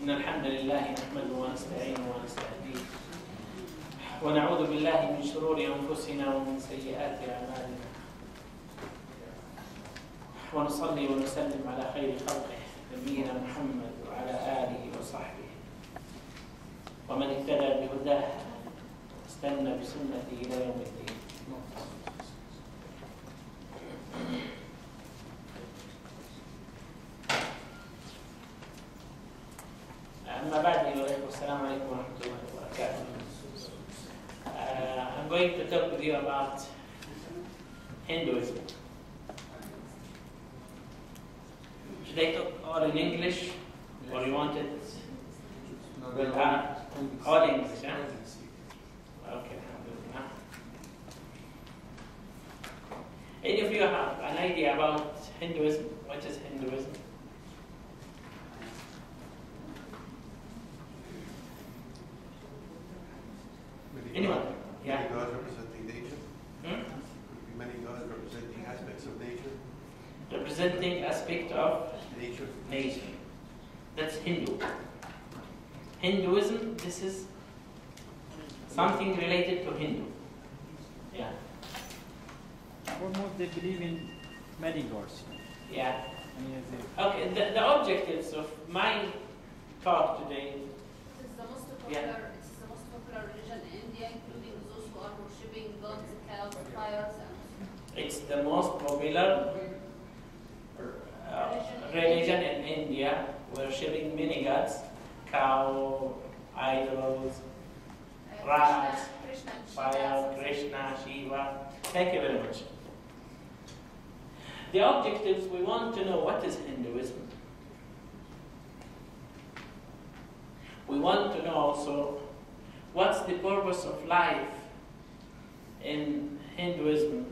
إن الحمد لله نحمده ونستعينه ونستهديه ونعوذ بالله من شرور أنفسنا ومن سيئات أعمالنا ونصلي ونسلم على خير خلقه نبينا محمد وعلى آله وصحبه ومن اهتدى بهداه واستنى بسنته إلى يوم الدين. أما بعد السلام عليكم ورحمة الله وبركاته. I'm going to talk with you about Hinduism. Should I talk all in English or you want it all English? Huh? Okay. Any of you have an idea about Hinduism? What is Hinduism? Anyone? Yeah. Many gods representing nature. Many gods representing aspects of nature. Representing aspect of Nature. nature. That's Hindu. Hinduism, this is something related to Hindu. Yeah. Almost they believe in many gods. Yeah. And Okay, the objectives of my talk today. It's the most popular. Yeah. It's the most popular religion in India, including those who are worshipping gods, cows, fires, and It's the most popular religion in India, worshipping many gods, cow, idols, rats, Krishna, fire, Krishna, Shiva. Thank you very much. The objectives, we want to know what is Hinduism. We want to know also what's the purpose of life in Hinduism,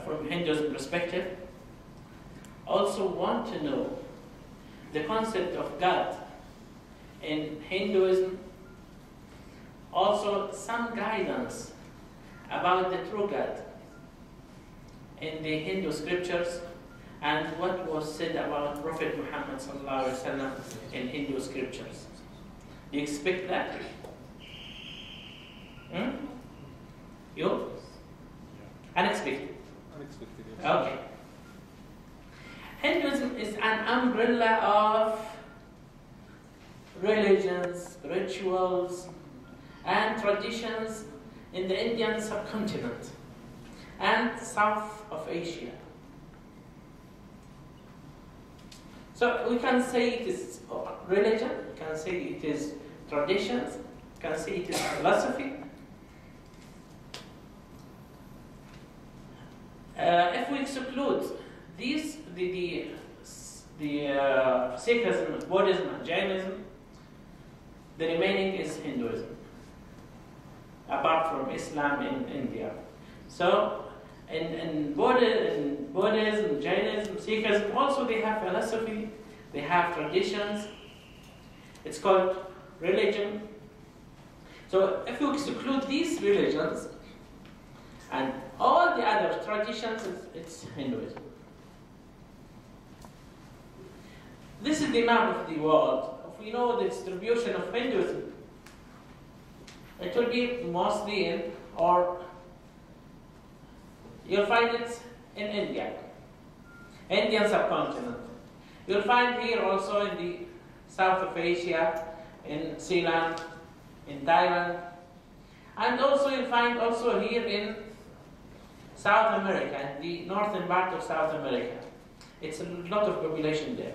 from Hinduism perspective. Also want to know the concept of God in Hinduism. Also some guidance about the true God in the Hindu scriptures and what was said about Prophet Muhammad sallallahu alaihi wasallam in Hindu scriptures. Do you expect that? You? Unexpected. unexpected. Okay. Hinduism is an umbrella of religions, rituals, and traditions in the Indian subcontinent and south of Asia. So we can say it is religion, we can say it is traditions, we can say it is philosophy. If we exclude these, the Sikhism, Buddhism, and Jainism, the remaining is Hinduism, apart from Islam in India. So in Buddhism, Jainism, Sikhism, also they have philosophy, they have traditions. It's called religion. So if you exclude these religions and all the other traditions, it's Hinduism. This is the map of the world. If we know the distribution of Hinduism, it will be mostly in, or you'll find it in India, Indian subcontinent. You'll find here also in the south of Asia, in Ceylon, in Thailand, and also you'll find also here in South America, in the northern part of South America. It's a lot of population there.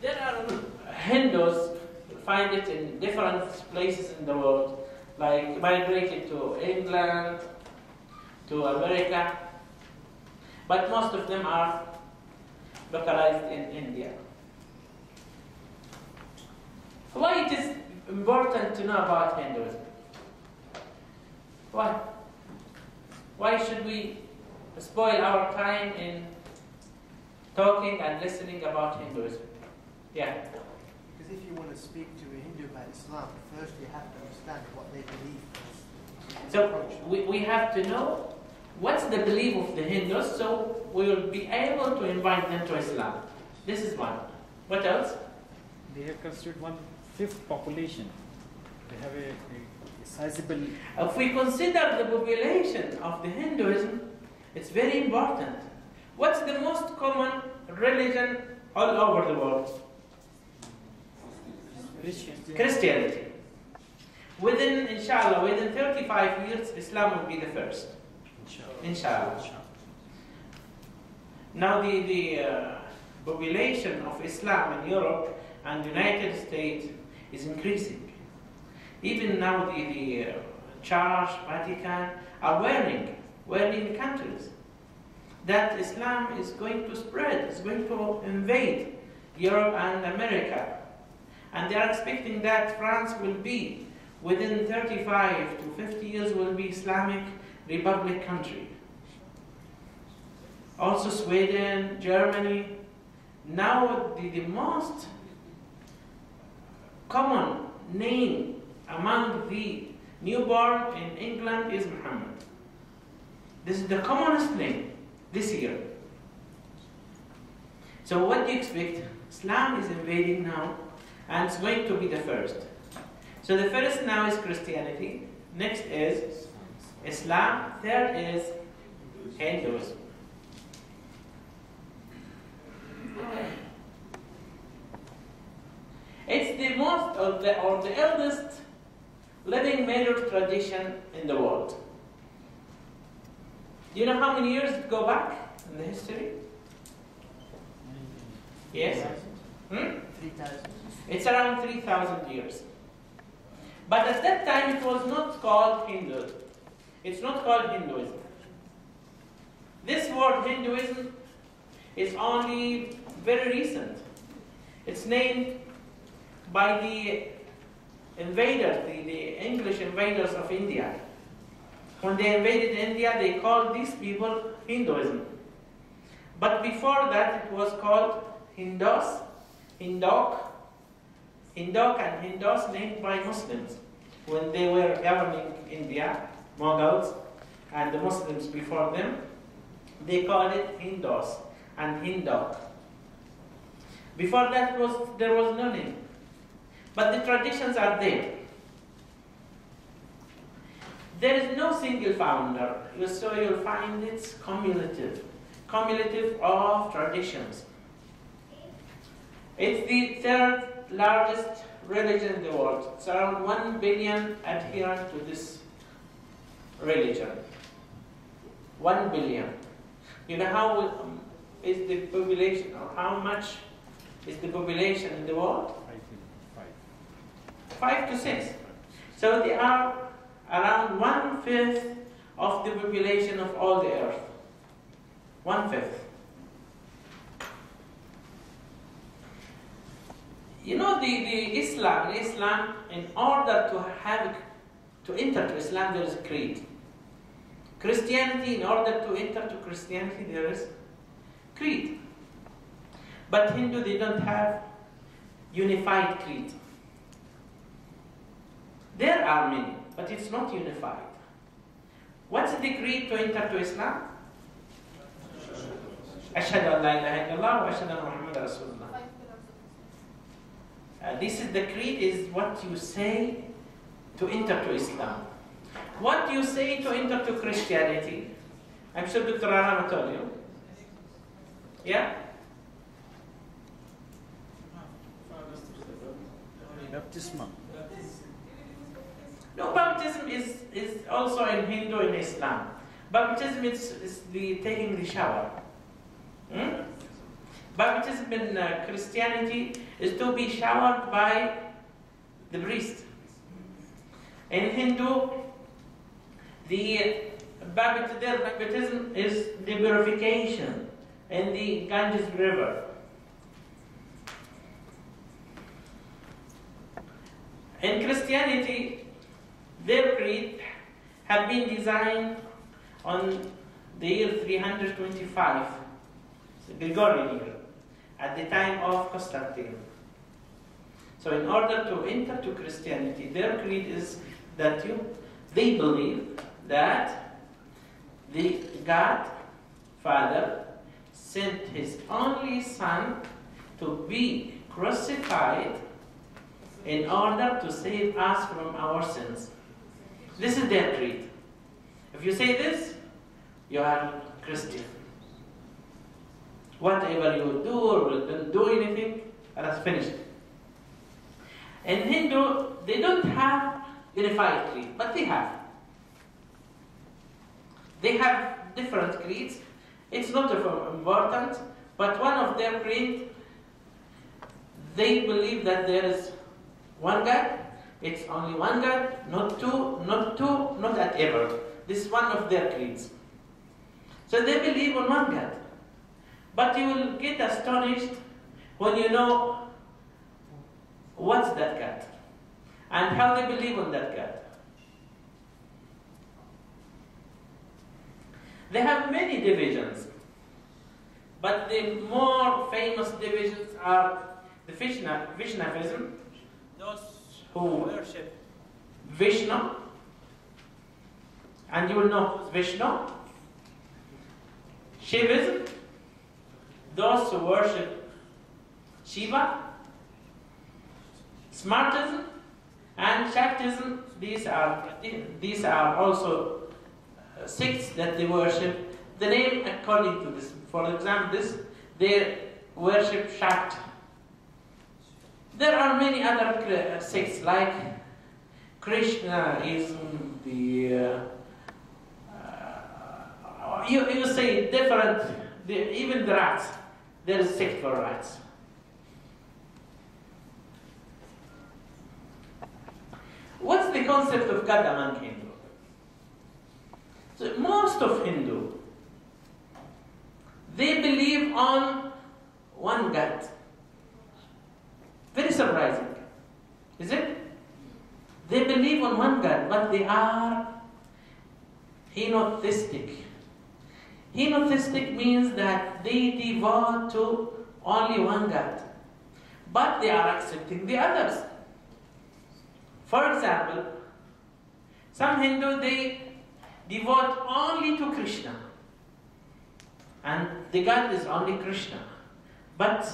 There are Hindus, you'll find it in different places in the world, like migrated to England, to America, but most of them are localized in India. Why it is important to know about Hinduism? Why? Why should we spoil our time in talking and listening about Hinduism? Yeah. Because if you want to speak to a Hindu about Islam, first you have to understand what they believe. So we have to know what's the belief of the Hindus, so we will be able to invite them to Islam. This is one. What else? They have considered 1/5 population. They have a sizable. If we consider the population of the Hinduism, it's very important. What's the most common religion all over the world? Christianity. Within 35 years, Islam will be the first. Inshallah. Now the population of Islam in Europe and the United States is increasing. Even now the Church, Vatican are warning the countries that Islam is going to spread, is going to invade Europe and America. And they are expecting that France will be, within 35 to 50 years, will be Islamic Republic country. Also Sweden, Germany. Now the most common name among the newborn in England is Muhammad. This is the commonest name this year. So what do you expect? Islam is invading now, and it's going to be the first. So the first now is Christianity, next is Islam, third is Hinduism. It's the most or the eldest living major tradition in the world. Do you know how many years it go back in the history? Yes? 3,000. It's around 3,000 years. But at that time it was not called Hinduism. It's not called Hinduism. This word Hinduism is only very recent. It's named by the invaders, the English invaders of India. When they invaded India, they called these people Hinduism. But before that, it was called Hindus, Hindok and Hindus, named by Muslims. When they were governing India, Mughals and the Muslims before them, they called it Hindus and Hindok. Before that, there was no name. But the traditions are there. There is no single founder, so you'll find it's cumulative of traditions. It's the third largest religion in the world. It's around 1 billion adherents to this religion. 1 billion. You know how is the population, or how much is the population in the world? 5 to 6. So they are around 1/5 of the population of all the earth. 1/5. You know the Islam, in order to enter to Islam, there is a creed. Christianity, in order to enter to Christianity, there is creed. But Hindu, they don't have unified creed. There are many, but it's not unified. What's the creed to enter to Islam? Ashhadu an la ilaha illallah wa ashhadu anna Muhammadan Rasulullah. This is the creed, is what you say to enter to Islam. What you say to enter to Christianity? I'm sure Dr. Arama told you. Yeah? Baptism. No, baptism is also in Hindu and Islam. Baptism is the taking the shower. Baptism in Christianity is to be showered by the priest. In Hindu, their baptism is the purification in the Ganges River. In Christianity, their creed had been designed on the year 325, the Gregorian year, at the time of Constantine. So in order to enter to Christianity, their creed is that they believe that the God, Father, sent His only Son to be crucified in order to save us from our sins. This is their creed. If you say this, you are Christian. Whatever you do or don't do anything, that's finished. In Hindu, they don't have unified creed, but they have. They have different creeds. It's not important, but one of their creed, they believe that there is one God. It's only one God, not two, not at ever. This is one of their creeds. So they believe on one God. But you will get astonished when you know what's that God and how they believe on that God. They have many divisions, but the more famous divisions are the Vaishnavism, those who worship Vishnu, and you will know Vishnu. Shivism, those who worship Shiva. Smartism and Shaktism, these are also sects that they worship. The name according to this. For example, they worship Shakti. There are many other sects like Krishnaism, you say different, even the rats, there is sect for rats. What's the concept of God among Hindu? So most of Hindu, they believe on one God. Very surprising, is it? They believe on one God, but they are henotheistic. Henotheistic means that they devote to only one God, but they are accepting the others. For example, some Hindu, they devote only to Krishna, and the God is only Krishna, but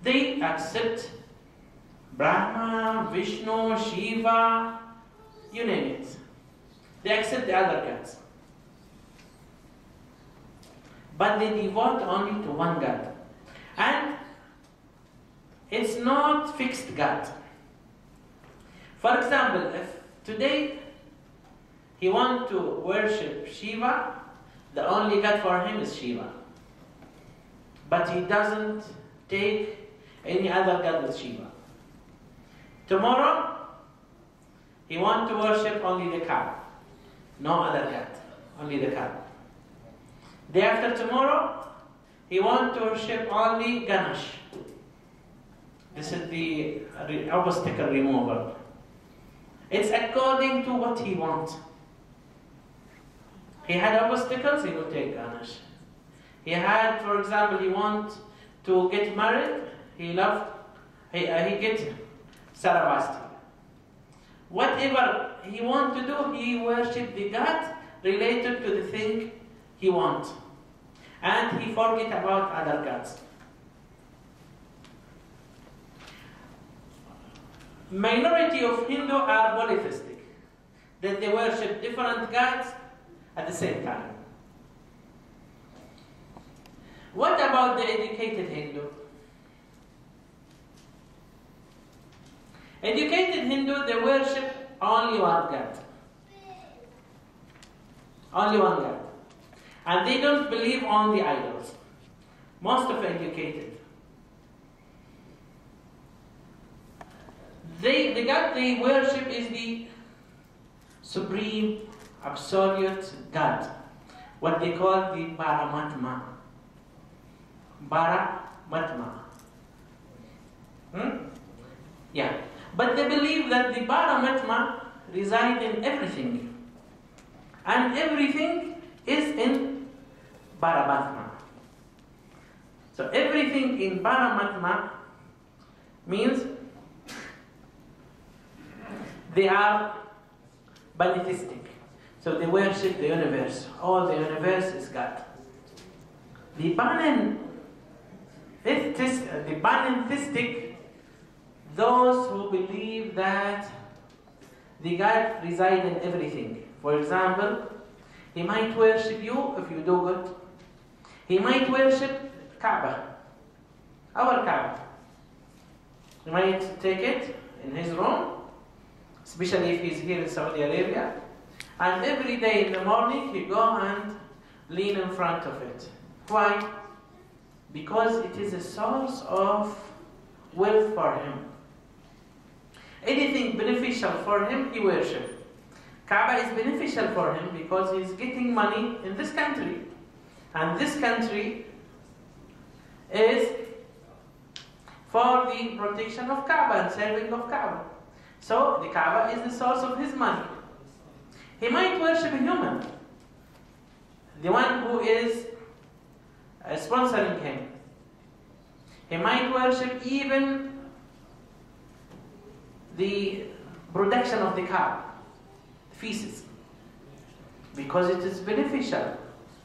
they accept Brahma, Vishnu, Shiva, you name it. They accept the other gods. But they devote only to one God. And it's not fixed God. For example, if today he wants to worship Shiva, the only God for him is Shiva. But he doesn't take any other God with Shiva. Tomorrow, he wants to worship only the cow. No other God, only the cow. Day after tomorrow, he wants to worship only Ganesh. This is the obstacle remover. It's according to what he wants. He had obstacles, he will take Ganesh. He had, for example, he wants to get married, he get Saravasti. Whatever he wants to do, he worships the God related to the thing he wants. And he forget about other gods. Minority of Hindu are polytheistic, that they worship different gods at the same time. What about the educated Hindu? Educated Hindu, they worship only one God. Only one God. And they don't believe on the idols. Most of educated. The God they worship is the supreme, absolute God. What they call the Paramatma. Paramatma. Yeah. But they believe that the Paramatma resides in everything. And everything is in Paramatma. So everything in Paramatma means they are polytheistic. So they worship the universe. All the universe is God. The panentheistic, those who believe that the God resides in everything. For example, he might worship you if you do good. He might worship Kaaba, our Kaaba. He might take it in his room, especially if he's here in Saudi Arabia, and every day in the morning he go and lean in front of it. Why? Because it is a source of wealth for him. Anything beneficial for him, he worships. Kaaba is beneficial for him because he's getting money in this country. And this country is for the protection of Kaaba and serving of Kaaba. So the Kaaba is the source of his money. He might worship a human, the one who is sponsoring him. He might worship even the production of the Kaaba, feces, because it is beneficial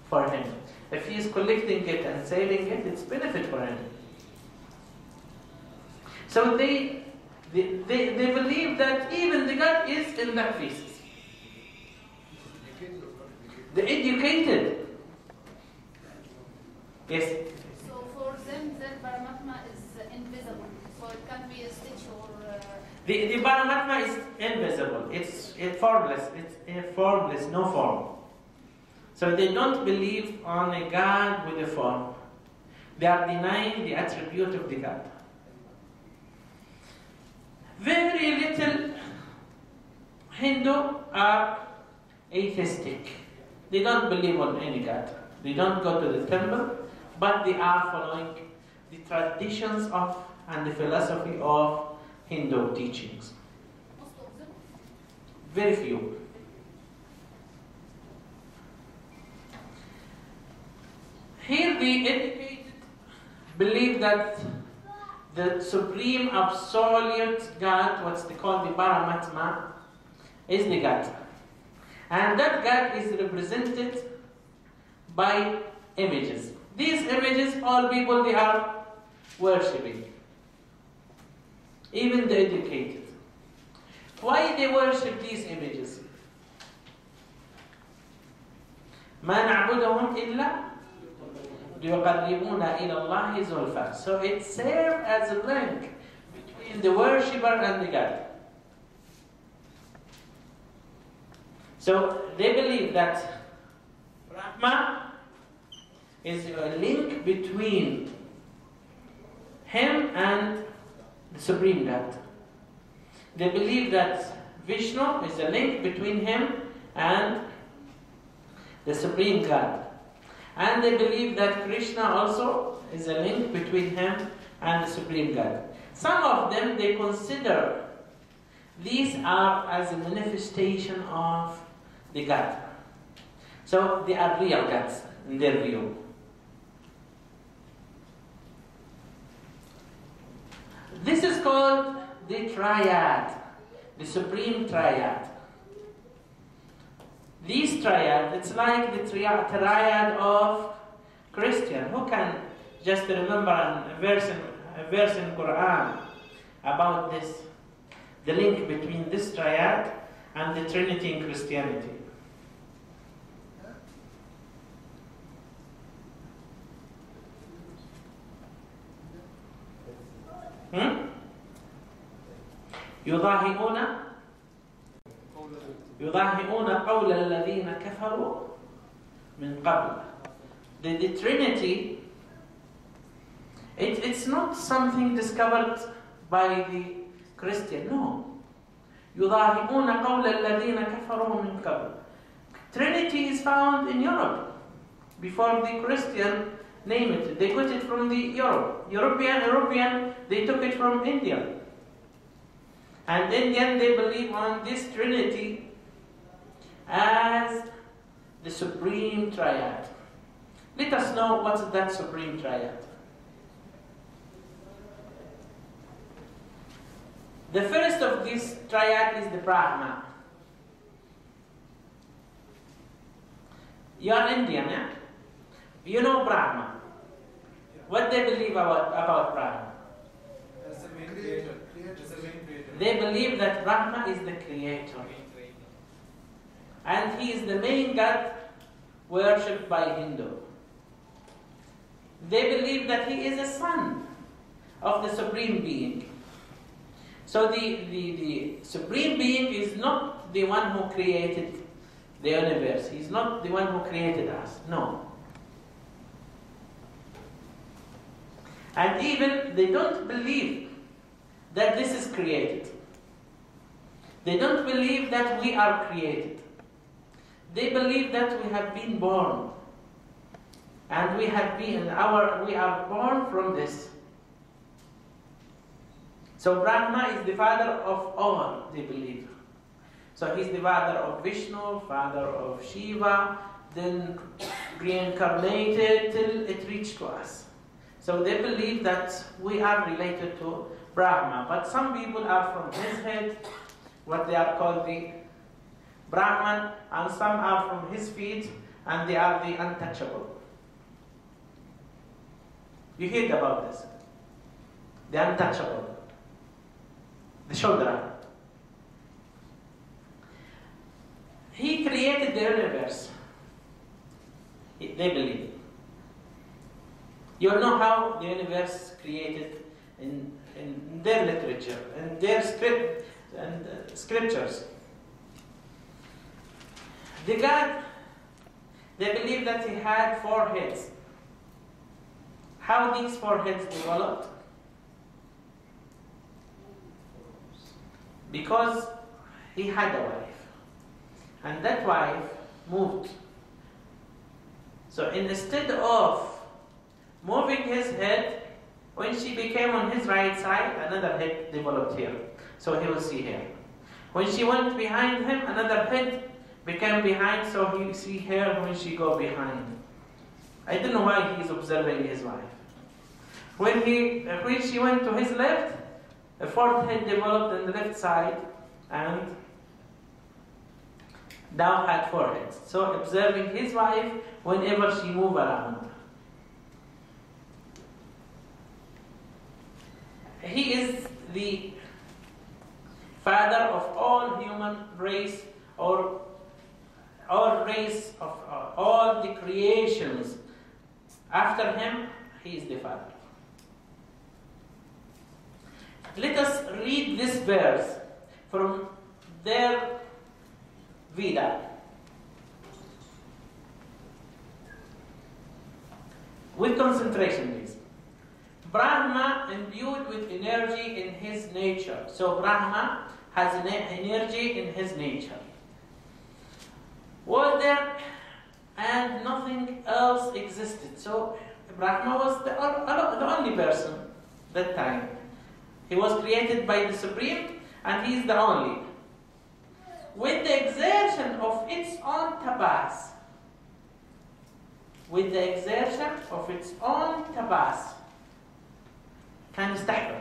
for him. If he is collecting it and selling it, it's benefit for him. So they believe that even the God is in that feces. The educated. Yes? So for them, their Paramatma is invisible. So it can be a stitch or... The Paramatma is invisible. It's formless. It's formless, no form. So they don't believe on a God with a form. They are denying the attribute of the God. Very little Hindu are atheistic. They don't believe on any God. They don't go to the temple, but they are following the traditions of and the philosophy of Hindu teachings. Most of them? Very few. Here the educated believe that the supreme absolute God, what's they call the Paramatma, is the God. And that God is represented by images. These images, all people, they are worshipping. Even the educated. Why they worship these images? ما نعبدهم إلا ليقربونا إلى الله زلفى. So it serves as a link between the worshipper and the God. So they believe that Brahma is a link between him and the Supreme God. They believe that Vishnu is a link between him and the Supreme God. And they believe that Krishna also is a link between him and the Supreme God. Some of them, they consider these are as a manifestation of the God. So they are real gods in their view. This is called the triad, the supreme triad. These triad, it's like the triad of Christian. Who can just remember a verse in Quran about this, the link between this triad and the Trinity in Christianity? يضاهئون قول الذين كفروا من قبل. The Trinity, it's not something discovered by the Christian, no. يضاهئون قول الذين كفروا من قبل. Trinity is found in Europe before the Christian name it. They got it from the European, they took it from India. And Indian, they believe on this Trinity as the supreme triad. Let us know what's that supreme triad. The first of this triad is the Brahma. You are Indian, eh? You know Brahma. What they believe about Brahma? As the main creator. As the main creator. They believe that Brahma is the creator. And he is the main god worshipped by Hindu. They believe that he is a son of the Supreme Being. So the Supreme Being is not the one who created the universe. He's not the one who created us. No. And even they don't believe that this is created. They don't believe that we are created. They believe that we have been born. And we are born from this. So Brahma is the father of all, they believe. So he's the father of Vishnu, father of Shiva, then reincarnated till it reached to us. So they believe that we are related to Brahma. But some people are from his head, what they are called the Brahman, and some are from his feet, and they are the untouchable. You heard about this? The untouchable. The Shudra. He created the universe. They believe. You know how the universe created in their literature, in their script and scriptures. The God, they believe that he had 4 heads. How these 4 heads developed? Because he had a wife. And that wife moved. So instead of moving his head, when she became on his right side, another head developed here. So he will see here. When she went behind him, another head became behind, so he will see her when she go behind. I don't know why he is observing his wife. When she went to his left, a 4th head developed on the left side, and now had 4 heads. So observing his wife whenever she moved around. He is the father of all human race, or all race of all the creations. After him, he is the father. Let us read this verse from their Veda. With concentration, please. Brahma imbued with energy in his nature. So Brahma has an energy in his nature. Was there and nothing else existed. So Brahma was the only person that time. He was created by the Supreme, and he is the only. With the exertion of its own tapas. With the exertion of its own tapas. كان يستحضر.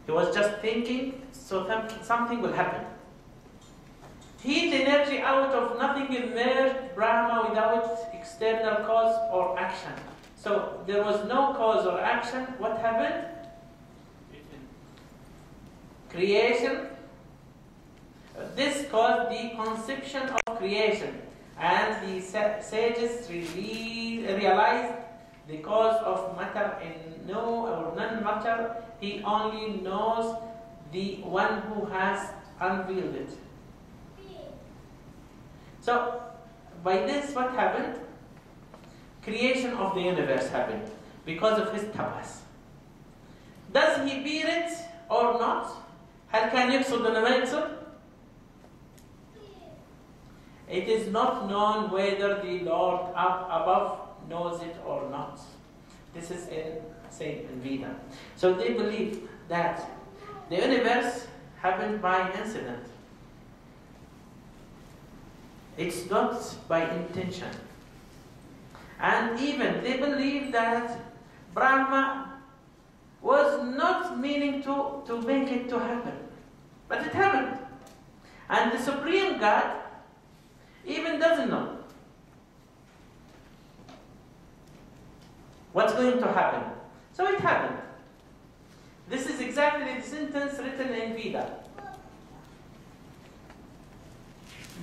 He was just thinking, so something will happen. Heat energy out of nothing emerged Brahma without external cause or action. So there was no cause or action. What happened? Creation. This caused the conception of creation. And the sages realized the cause of matter in no or non-matter. He only knows the one who has unveiled it. So, by this what happened? Creation of the universe happened because of his tapas. Does he bear it or not? هل كان يقصد ولا ما يقصد? It is not known whether the Lord up above knows it or not. This is in Veda. So they believe that the universe happened by incident. It's not by intention. And even they believe that Brahma was not meaning to make it to happen. But it happened. And the Supreme God even doesn't know. What's going to happen? So it happened. This is exactly the sentence written in Veda.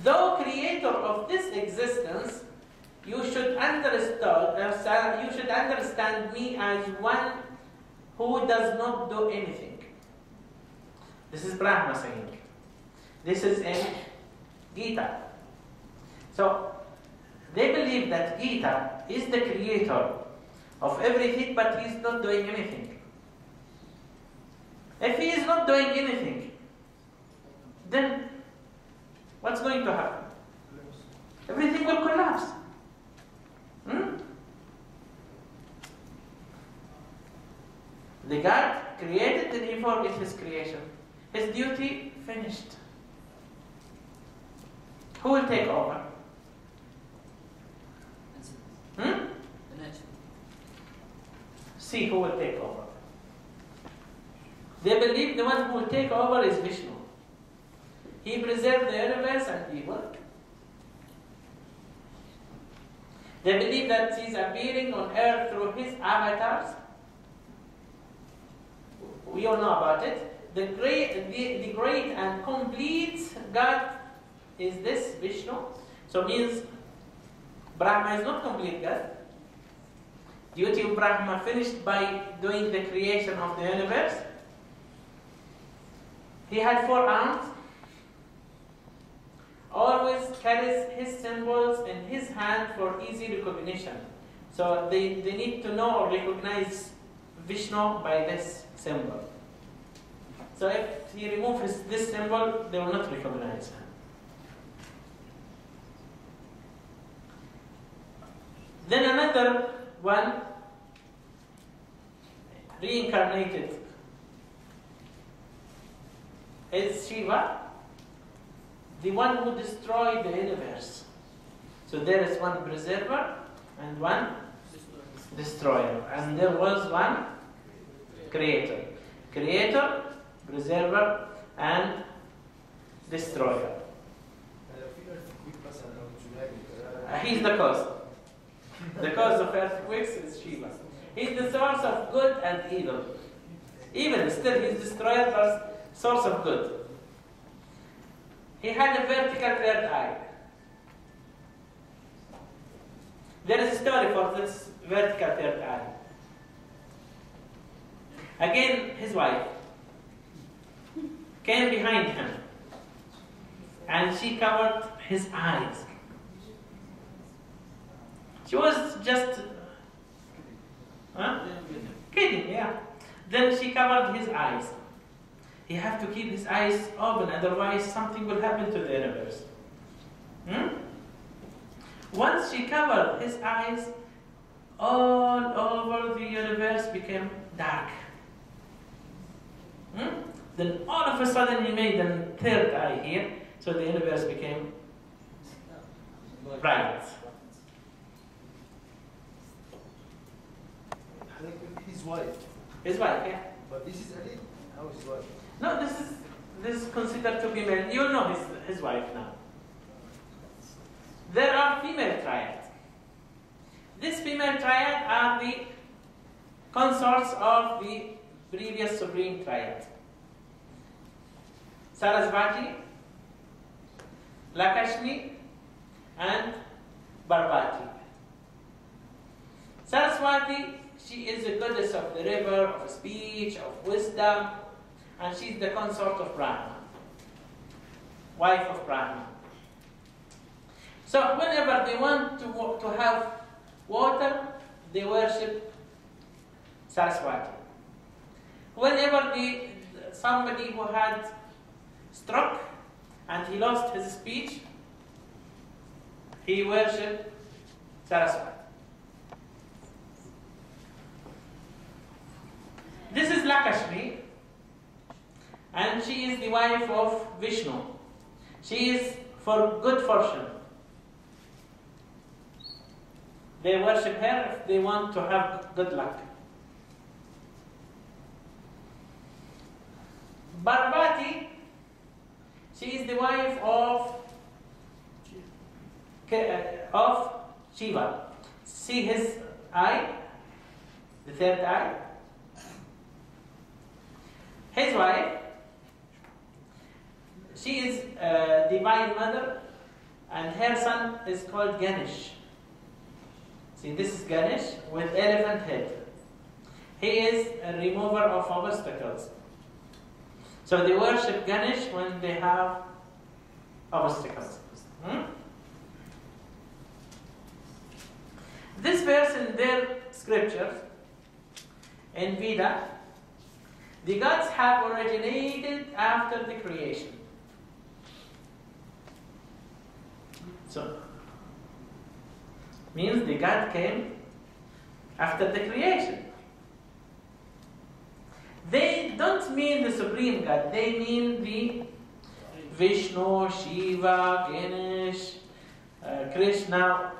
Though creator of this existence, you should understand me as one who does not do anything. This is Brahma saying. This is in Gita. So they believe that Gita is the creator of everything, but he is not doing anything. If he is not doing anything, then what's going to happen? Everything will collapse. The God created and he forget his creation. His duty finished. Who will take over? See who will take over. They believe the one who will take over is Vishnu. He preserved the universe and people. They believe that he is appearing on earth through his avatars. We all know about it. The great and complete God is this Vishnu. So means Brahma is not complete God. Duty of Brahma finished by doing the creation of the universe. He had 4 arms. Always carries his symbols in his hand for easy recognition. So they need to know or recognize Vishnu by this symbol. So if he removes this symbol, they will not recognize him. Then another one, reincarnated, is Shiva, the one who destroyed the universe. So there is one preserver and one destroyer. And there was one creator. Creator, preserver, and destroyer. He's the cause. The cause of earthquakes is Shiva. He's the source of good and evil. Even still, he's destroyer, but source of good. He had a vertical third eye. There is a story for this vertical third eye. Again, his wife came behind him and she covered his eyes. She was just kidding, yeah. Then she covered his eyes. He have to keep his eyes open, otherwise something will happen to the universe. Once she covered his eyes, all over the universe became dark. Then all of a sudden he made a third eye here, so the universe became bright. His wife. His wife, yeah. But this is Ali. How is his wife? No, this is considered to be male. You know his wife now. There are female triads. These female triad are the consorts of the previous supreme triad. Sarasvati, Lakshmi, and Parvati. Saraswati, she is the goddess of the river, of speech, of wisdom, and she is the consort of Brahma, wife of Brahma. So whenever they want to have water, they worship Saraswati. Whenever somebody who had stroke and he lost his speech, he worshipped Saraswati. This is Lakshmi, and she is the wife of Vishnu. She is for good fortune. They worship her if they want to have good luck. Parvati, she is the wife of Shiva. See his eye? the third eye. His wife, she is a divine mother, and her son is called Ganesh. See, this is Ganesh with elephant head. He is a remover of obstacles. So they worship Ganesh when they have obstacles. This verse in their scriptures, in Veda, the gods have originated after the creation. So, means the God came after the creation. They don't mean the supreme God, they mean the Vishnu, Shiva, Ganesh, Krishna.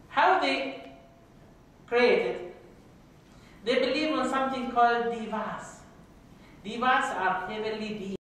How they created? They believe in something called devas. Devas are heavenly beings.